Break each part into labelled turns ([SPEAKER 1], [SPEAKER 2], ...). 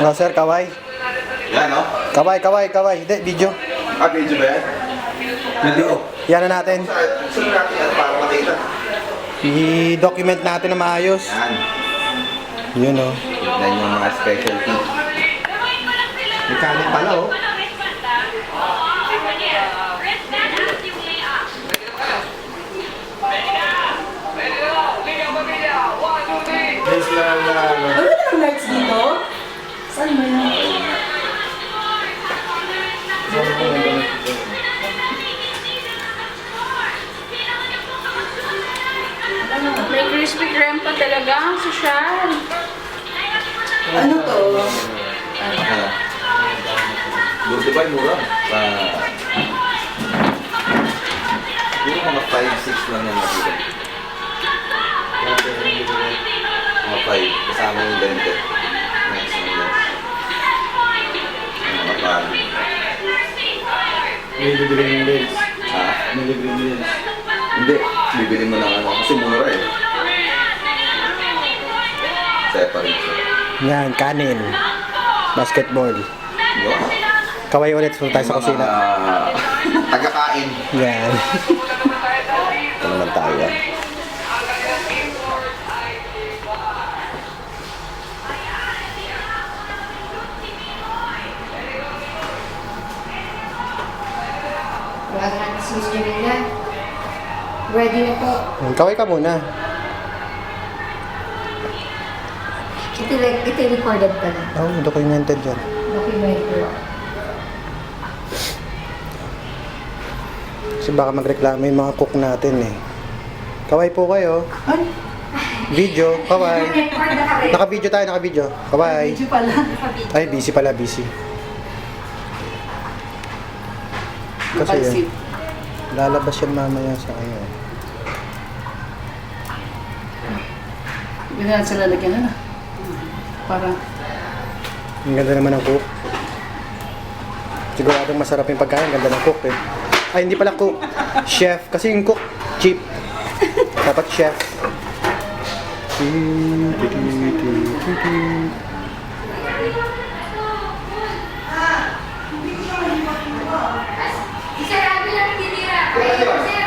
[SPEAKER 1] Oh, sir, kaway.
[SPEAKER 2] Yan, no?
[SPEAKER 1] Kaway. Hindi, video.
[SPEAKER 2] Video ba yan? Video.
[SPEAKER 1] Yan na natin.
[SPEAKER 2] Saan natin yan para makita?
[SPEAKER 1] I-document natin na maayos.
[SPEAKER 2] Yan.
[SPEAKER 1] Yun, oh.
[SPEAKER 2] Yan yung mga specialty. May kanin pala, oh.
[SPEAKER 3] Ano yung lights dito? Saan ba yan?
[SPEAKER 4] May Krispy Kreme pa talaga. Sosyal.
[SPEAKER 3] Ano to?
[SPEAKER 2] Di ba yung mura? Siguro mga 5-6 lang yan nakita. Mga 5. Kasama yung dente. Next na yan. Mga pali.
[SPEAKER 5] May libre yung lens.
[SPEAKER 2] Ha?
[SPEAKER 5] May libre yung lens.
[SPEAKER 2] Hindi. Bibili mo lang ano. Kasi mura eh. Separate siya.
[SPEAKER 1] Yan, kanin. Basketball.
[SPEAKER 2] Diba?
[SPEAKER 1] Kaway ulit, sunod tayo sa kusina.
[SPEAKER 2] Taga-kain.
[SPEAKER 1] Yan. Ito naman tayo.
[SPEAKER 6] Wala na si Miss Jamila. Ready na po.
[SPEAKER 1] Kaway ka muna.
[SPEAKER 6] Ito recorded pa na.
[SPEAKER 1] Oh, documented yan.
[SPEAKER 6] Documentary.
[SPEAKER 1] Kasi baka magreklamo yung mga cook natin eh. Kaway po kayo.
[SPEAKER 3] Ay,
[SPEAKER 1] Video, kaway.
[SPEAKER 6] Record na kami.
[SPEAKER 1] Naka-video tayo, naka-video. Kaway.
[SPEAKER 3] video pala.
[SPEAKER 1] Ay, busy pala, busy. Kasi
[SPEAKER 3] Pansit.
[SPEAKER 1] lalabas yan mamaya sa ano.
[SPEAKER 3] Ganyan sa lalagyan na. Para
[SPEAKER 1] Ang ganda naman ng cook. Siguradong masarap yung pagkain. Ganda ng cook eh. Ay, hindi pala cook. Chef. Kasi yung cook, cheap. Dapat chef.
[SPEAKER 6] Sir, ano lang tinira? Sir.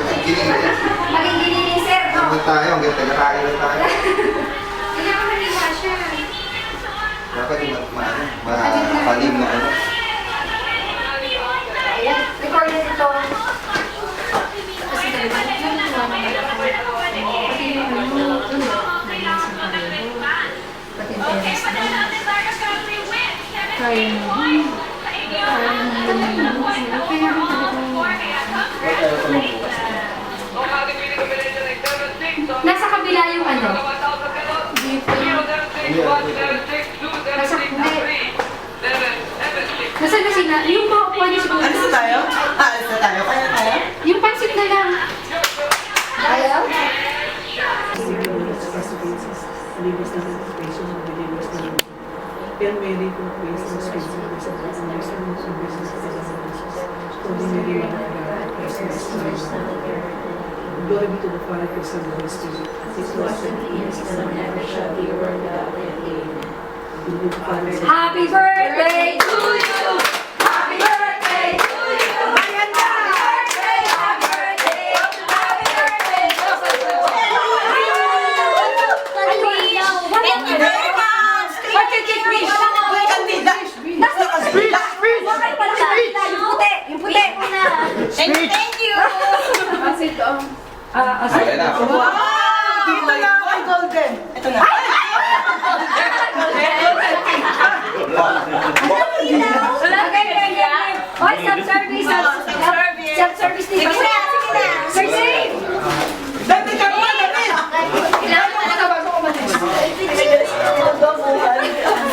[SPEAKER 6] Maging giniling, sir. No?
[SPEAKER 2] Hanggang tayo, hanggang taga-kain lang tayo.
[SPEAKER 6] Kailangan na rin siya.
[SPEAKER 2] Dapat yung mapalim na ano.
[SPEAKER 6] Ayan, recorded ito. Kasi naman naman ako. Pati yung naging sa pareho. Pati yung teres na. Kaya mo. Nasa kabila yung ano? Dito. Nasa hindi. Nasa na sila? Yung mga upuan niyo siguro.
[SPEAKER 3] Alis na tayo? Alis na tayo. Kaya tayo?
[SPEAKER 6] Yung pansit na lang. Ayaw?
[SPEAKER 3] Yan may request ng schedule sa business and business ordinary glory be to the Father, the Son, and the Holy Spirit. This was and is and never shall be, world without end. Amen.
[SPEAKER 6] Happy birthday to you! Happy birthday to you! Maganda! Happy birthday! Happy birthday! Thank you very much! What you give me? Yung puti! Thank you!
[SPEAKER 2] Ayan na.
[SPEAKER 3] Dito na ang golden. Ito na.
[SPEAKER 6] Hoy, self-service! Self-service din ba? Sige na! Sige na!
[SPEAKER 3] Dati ka naman, dati!
[SPEAKER 6] Kailangan talaga bago umalis.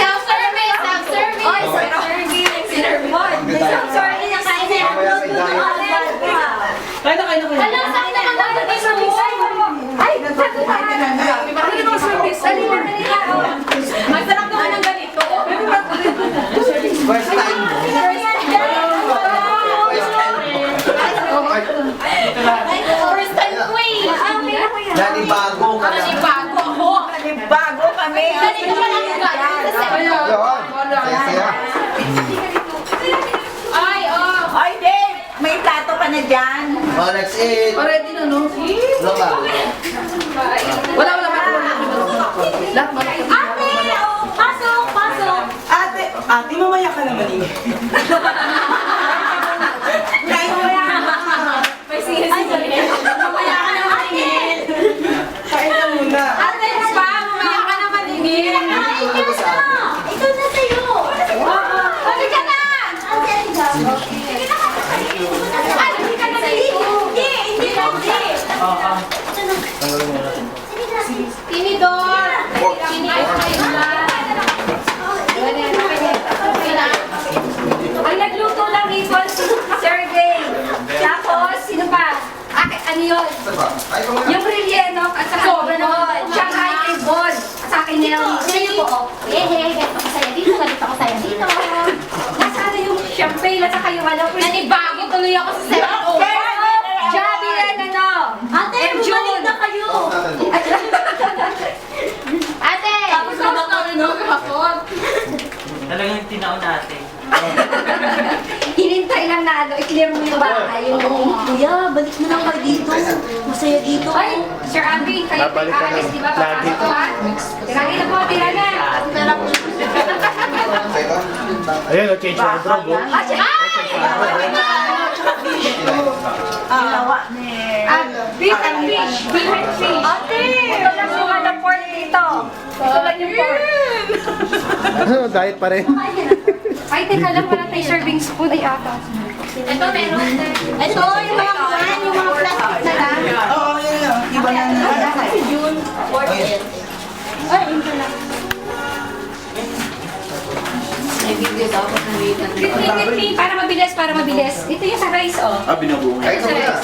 [SPEAKER 6] Self-service! Self-service! Hoy, self-service! Self-service na kain na.
[SPEAKER 3] Kaya na.
[SPEAKER 6] Hala, sakit na lang natin sa buhay. Ay, sakit na.
[SPEAKER 3] Bakit ito ang service?
[SPEAKER 6] Dali na.
[SPEAKER 4] Masarap naman ng ganito.
[SPEAKER 2] First time.
[SPEAKER 4] First time ko eh.
[SPEAKER 2] Yan, bago ka na.
[SPEAKER 4] Bago ako.
[SPEAKER 7] Bago kami.
[SPEAKER 6] Ganito pa lang yung gano'n.
[SPEAKER 2] Yun. Saya-saya.
[SPEAKER 4] Ay, oh.
[SPEAKER 7] Ay, Dave! May plato ka na dyan.
[SPEAKER 2] Oh, let's eat.
[SPEAKER 3] Ready na, no?
[SPEAKER 2] Look ah.
[SPEAKER 3] Wala. Lahat mo.
[SPEAKER 6] Ate! Oh, pasok! Pasok!
[SPEAKER 7] Ate, mamaya ka naman eh.
[SPEAKER 6] May sige-sige. Mamaya ka na maningin.
[SPEAKER 7] Kain ka muna.
[SPEAKER 6] Ate, pa! Mamaya ka na maningin. Ito na sa'yo. Balik ka na! Ate, sige na ka. Balik ka na sa'yo. Hindi. Tinidor! Ang nagluto ng ripon si Sergey. Tapos, sino pa? Ano yun?
[SPEAKER 2] Ay, kung
[SPEAKER 6] Yung relleno at saka ibon. Shanghai ibon. At sa akin Nelly. Sino po? Ganito ko sa'yo dito. Ganito ko sa'yo dito. Nasaan yung champagne at saka yung ano? Nanibago tuloy ako sa sa'yo. Javi and ano? Ate, bumalik na kayo. Ate! Tapos na ka rin ako kapot.
[SPEAKER 5] Talagang tinaon natin.
[SPEAKER 6] Hinintay lang na ano, i-clear mo yung bahay. Kuya, balik na lang kayo dito. Masaya dito. Ay, Sir Andrew, kayo
[SPEAKER 1] Babalik ka
[SPEAKER 6] alis,
[SPEAKER 1] na.
[SPEAKER 6] di ba?
[SPEAKER 1] Lagi.
[SPEAKER 6] Lagi na po, tira na.
[SPEAKER 1] Ayun, o, change wardrobe. Oh.
[SPEAKER 6] Ah, siya!
[SPEAKER 7] Ginawa ni...
[SPEAKER 6] Beef and fish. Beef and fish. Ate! Ito lang yung ano pork dito. Ito lang yung pork.
[SPEAKER 1] Ano, diet pa rin.
[SPEAKER 6] Ay, teka lang, wala tayong serving spoon. Ay, ata. Ito, meron. Ito, yung mga kuhan, yung mga plastic na lang.
[SPEAKER 7] Oo, yun lang. Iba na na.
[SPEAKER 6] Si June, 14. Ay, ito lang. Quickly, para mabilis, para mabilis. Ito yung sa rice, oh.
[SPEAKER 5] Ah, binabuo.
[SPEAKER 2] Ay, ikaw muna.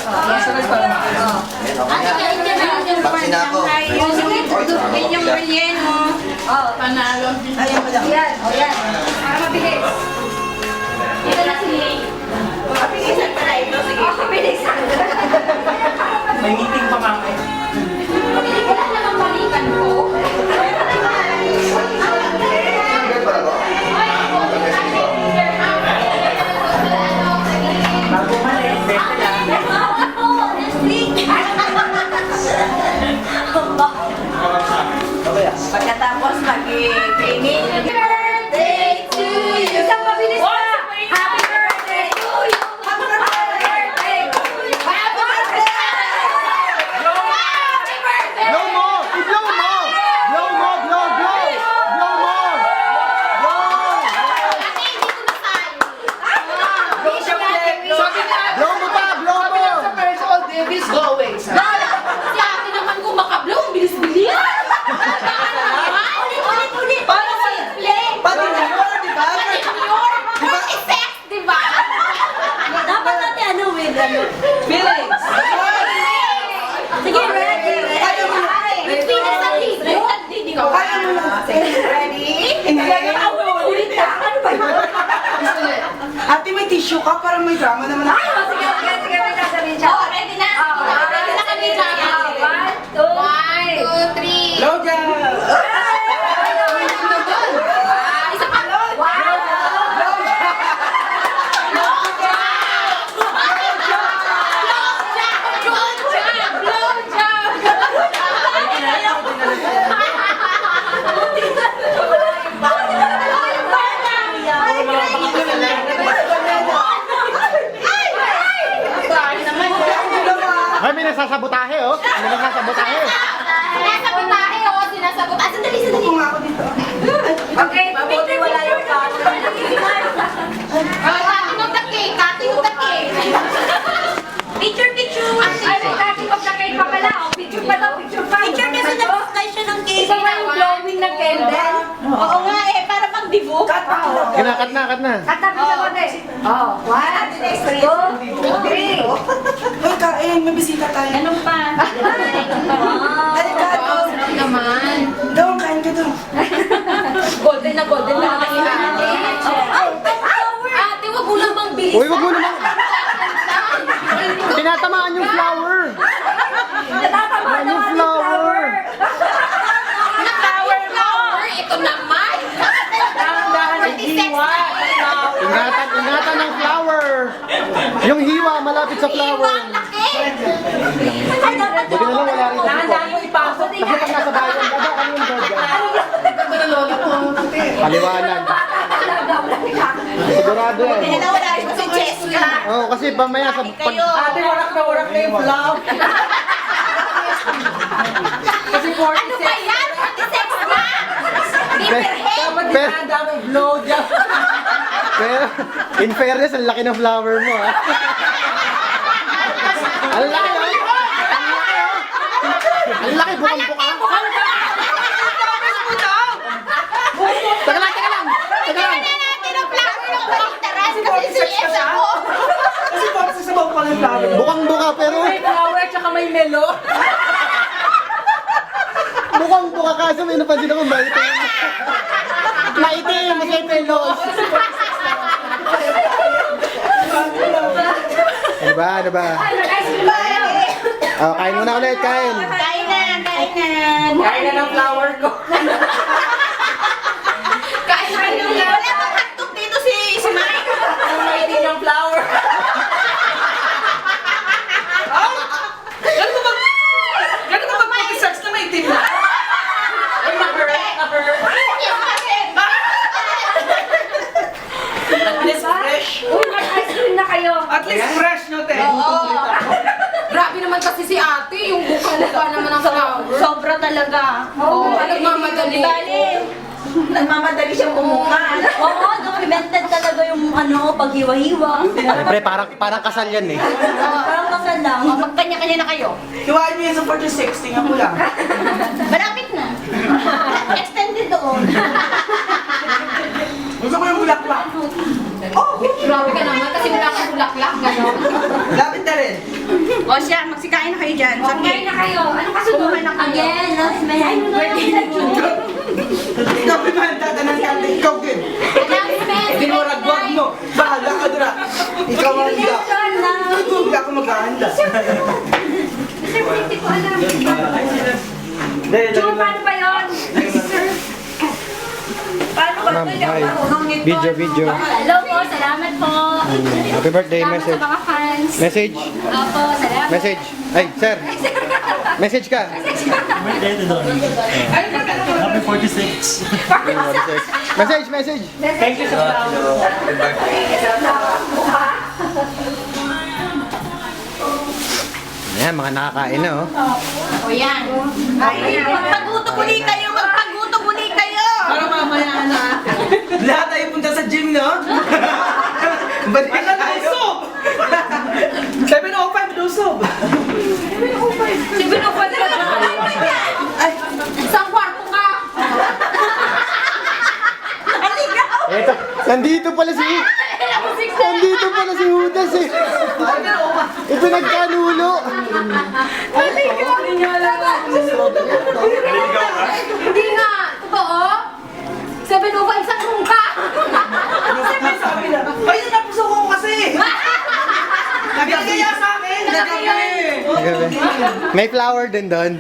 [SPEAKER 2] Baksin na ako.
[SPEAKER 6] Oh, sige, dudugin yung relleno. Oh,
[SPEAKER 3] Panalo.
[SPEAKER 7] Ayaw mo lang.
[SPEAKER 6] yan, oh, yan. Para mabilis. Ito na si Lee.
[SPEAKER 7] Pilisan pa na ito. Sige.
[SPEAKER 6] Oh, mabilisan.
[SPEAKER 5] May meeting pa mamaya.
[SPEAKER 6] Hindi ko lang naman balikan ko.
[SPEAKER 2] Agad ba ako?
[SPEAKER 7] Bago malis, bete lang. Pagkatapos mag-cleaning.
[SPEAKER 6] Birthday to you. Isang mabilis pa. Happy birthday to you. Happy birthday to you. Happy birthday. Happy birthday.
[SPEAKER 1] Blow mo! I-blow mo! Blow mo! Blow! Blow! Blow mo! Blow mo pa! Blow mo!
[SPEAKER 3] Sa personal Davis, go away.
[SPEAKER 6] Si ate naman kung makablow, bilis-bilis. Ulit. Para simple.
[SPEAKER 7] Pati na yun, di ba?
[SPEAKER 6] Pati sex, di ba? Dapat natin ano, with ano.
[SPEAKER 7] Feelings.
[SPEAKER 6] Sige, ready.
[SPEAKER 7] Ayaw mo na.
[SPEAKER 6] With Venus and Libra. Hindi ko.
[SPEAKER 7] Ayaw mo na. Ready?
[SPEAKER 6] Ulit na. Ano ba yun?
[SPEAKER 7] Ate, may tissue ka? Parang may drama naman.
[SPEAKER 6] Ay, sige, may sasabihin siya. Oh, ready na. Ready na kami. 1, 2, 3.
[SPEAKER 7] Blow job.
[SPEAKER 6] Isa pa.
[SPEAKER 1] Ay, may nasasabotahe, oh. May nasasabotahe.
[SPEAKER 6] Sinasabotahe, oh. Sinasabotahe. Ah, sandali.
[SPEAKER 7] Ako nga ako dito.
[SPEAKER 6] Okay, mabuti wala yung kaso. Cutting of the cake. Cutting of the cake. Picture. Ay, may cutting of the cake pa pala. Oh, picture pa daw. Picture pa. Picture kasi nag-fly siya ng cake. Isa ba yung blowing ng candle? Oo nga eh. Para pang-dibu.
[SPEAKER 1] Kinakat na.
[SPEAKER 6] Katabi sa konti. Oh, 1, 2, 3.
[SPEAKER 7] Uy, kain. May bisita tayo.
[SPEAKER 6] Ganun pa.
[SPEAKER 7] Arigato.
[SPEAKER 6] Sarap naman.
[SPEAKER 7] Daw, kain ka daw.
[SPEAKER 6] Golden na kami ate. Ay, ate, wag mo namang bilis.
[SPEAKER 1] Uy, wag mo naman. Tinatamaan yung flower.
[SPEAKER 6] Natatamaan
[SPEAKER 1] Yung
[SPEAKER 6] naman yung
[SPEAKER 1] flower.
[SPEAKER 6] flower.
[SPEAKER 1] malapit sa flower.
[SPEAKER 6] Laki!
[SPEAKER 1] Buti na lang wala rin sa
[SPEAKER 7] Nahandaan mo ipasok.
[SPEAKER 1] Kasi pag nasa bayan, baba, ano yung dog yan? Paliwanag. Sigurado yan.
[SPEAKER 6] Wala rin si Jessica.
[SPEAKER 1] Oo, kasi mamaya sa pag...
[SPEAKER 7] Ate, warak na yung vlog. Kasi 46.
[SPEAKER 6] Ano ba yan? 46 na! Liverhead!
[SPEAKER 7] Dapat
[SPEAKER 1] Pero-
[SPEAKER 7] dinahanda mo yung vlog.
[SPEAKER 1] Pero, in fairness, ang laki ng flower mo, ha? Ang laki, oh! Ang laki, bukang-buka. Teka lang, teka lang! Teka lang!
[SPEAKER 6] natin ang plano ng kaliktaran kasi CS ako.
[SPEAKER 7] Kasi 46 sa bawang pala yung vlog.
[SPEAKER 1] Bukang-buka, pero...
[SPEAKER 7] May flower, tsaka may melo.
[SPEAKER 1] Bukang-buka kaso may napansin ako maitim. Maitim, kasi pelos. Ano ba, ano ba? Oh, kain muna ulit, kain.
[SPEAKER 6] Kain na.
[SPEAKER 7] Kain na ng flower ko.
[SPEAKER 6] Kain na. Wala bang hotdog dito si Mike?
[SPEAKER 7] Ang maitim yung flower. Gano'n ba mag-sex na maitim na? Ay, na-hurt. At least fresh.
[SPEAKER 6] Uy, nag-ice cream na kayo.
[SPEAKER 7] At least fresh, no, te?
[SPEAKER 8] Grabe naman kasi si ate, yung buka-buka naman ang flower.
[SPEAKER 6] Sobra talaga.
[SPEAKER 8] Oo, nagmamadali.
[SPEAKER 3] Nagmamadali siyang kumuha.
[SPEAKER 6] Oo, documented talaga yung paghiwa-hiwa.
[SPEAKER 1] Siyempre, parang kasal yan eh.
[SPEAKER 6] Parang kasal lang. Magkanya-kanya na kayo.
[SPEAKER 7] Hiwain mo yun sa 46, tingnan ko lang.
[SPEAKER 6] Malapit na. Extended doon.
[SPEAKER 7] Gusto ko yung bulaklak.
[SPEAKER 8] Grabe ka naman kasi wala kang bulaklak, gano'n.
[SPEAKER 7] Lapit na rin.
[SPEAKER 3] O siya, magsikain na kayo dyan.
[SPEAKER 6] Kumain na kayo. Anong kasunod? Again, last my birthday na
[SPEAKER 7] Ikaw, pimahanda ka ng kante. Ikaw, good. Dinuragwag mo. Bahala ka dura. Ikaw ang handa. Hindi ako maghahanda.
[SPEAKER 6] Sir, hindi ko alam. Joe, paano ba yun? Paano ba
[SPEAKER 1] Ma'am, hi. Video.
[SPEAKER 6] Hello po, salamat po.
[SPEAKER 1] Happy birthday,
[SPEAKER 6] Salamat
[SPEAKER 1] message.
[SPEAKER 6] sa mga fans.
[SPEAKER 1] Message.
[SPEAKER 6] Opo, salamat.
[SPEAKER 1] Message. Ay, sir. Message ka.
[SPEAKER 9] Happy 46.
[SPEAKER 1] Message.
[SPEAKER 5] Thank you sa flower.
[SPEAKER 1] Ayan, mga nakakain na, oh.
[SPEAKER 6] O yan.
[SPEAKER 3] Magpaguto muli kayo, magpaguto muli kayo.
[SPEAKER 7] Para mamaya na. Lahat tayo punta sa gym, no? Ba't ka na lusob? 7:05 lusob.
[SPEAKER 6] 7:05 ka na.
[SPEAKER 8] Isang kwarto ka!
[SPEAKER 1] Eto, nandito pala si Judas eh. Ipinagkanulo.
[SPEAKER 8] Hindi nga! Totoo? 7:05 sa room ka!
[SPEAKER 7] Sabi na, ay, napuso ko kasi. Nagkakaya sa akin. Nagkakaya.
[SPEAKER 1] May flower din doon.